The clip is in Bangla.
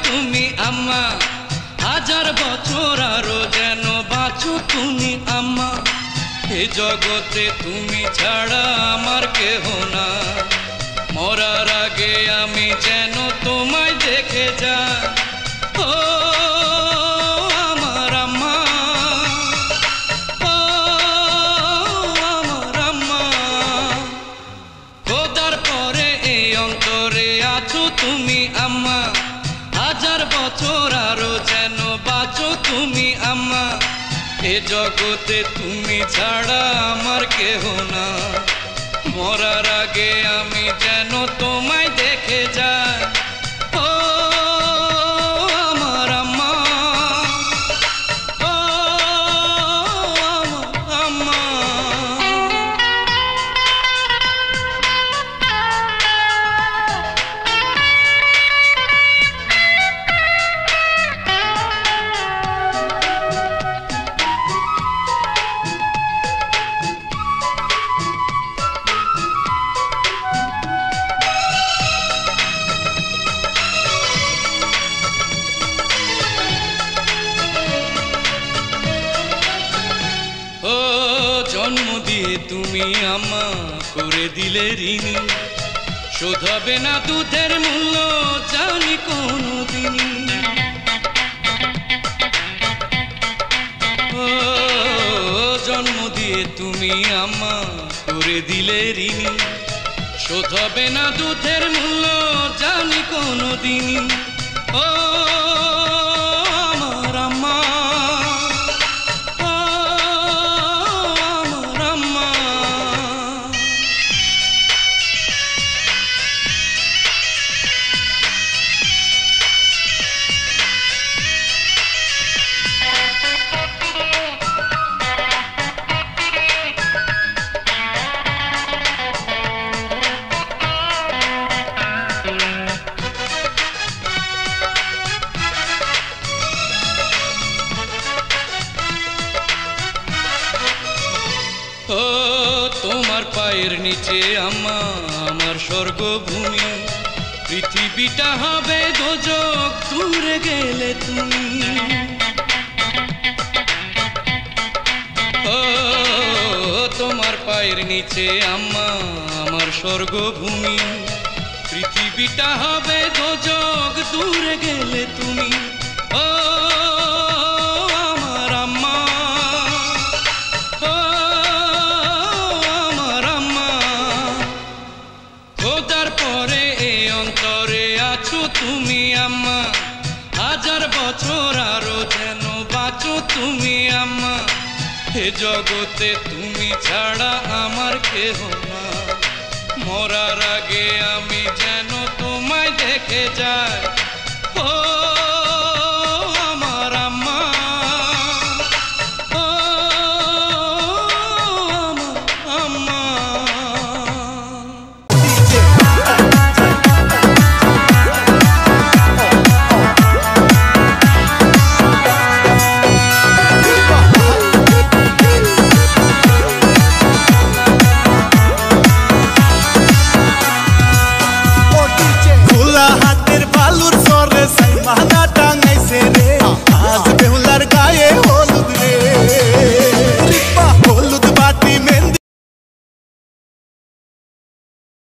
তুমি আম্মা হাজার বছর আরো যেন বাঁচো তুমি আম্মা এ জগতে তুমি ছাড়া আমার কেহ না মরার আগে আমি যেন তোমায় দেখে যাই ও আমার আম্মা ও আমার আম্মা খোদার পরে এই অন্তরে আছো তুমি আম্মা হাজার বছর আরো যেন বাঁচো তুমি আম্মা এ জগতে তুমি ছাড়া আমার কেহ না মরার আগে আমি যেন তোমায় দেখে যাই ও আমার আম্মা ও আমার আম্মা জন্ম দিয়ে তুমি আম্মা করে দিলে ঋণী শোধ হবে না দুধের মূল্য জানি কোনদিনই জন্ম দিয়ে তুমি আম্মা করে দিলে ঋণী শোধ হবে না দুধের মূল্য জানি কোনদিনই ও আমার আম্মা তোমার পায়ের নিচে আম্মা আমার স্বর্গভূমি পৃথিবীটা হবে দোজক দূরে গেলে তুমি তোমার পায়ের নিচে আম্মা আমার স্বর্গভূমি পৃথিবীটা হবে দোজক দূরে গেলে তুমি ও আমার আম্মা খোদার পরে এই অন্তরে আছো তুমি আম্মা হাজার বছর আরো যেন বাঁচো তুমি আম্মা এ জগতে তুমি ছাড়া আমার কেহ না মরার আগে আমি যেন তোমায় দেখে যাই ও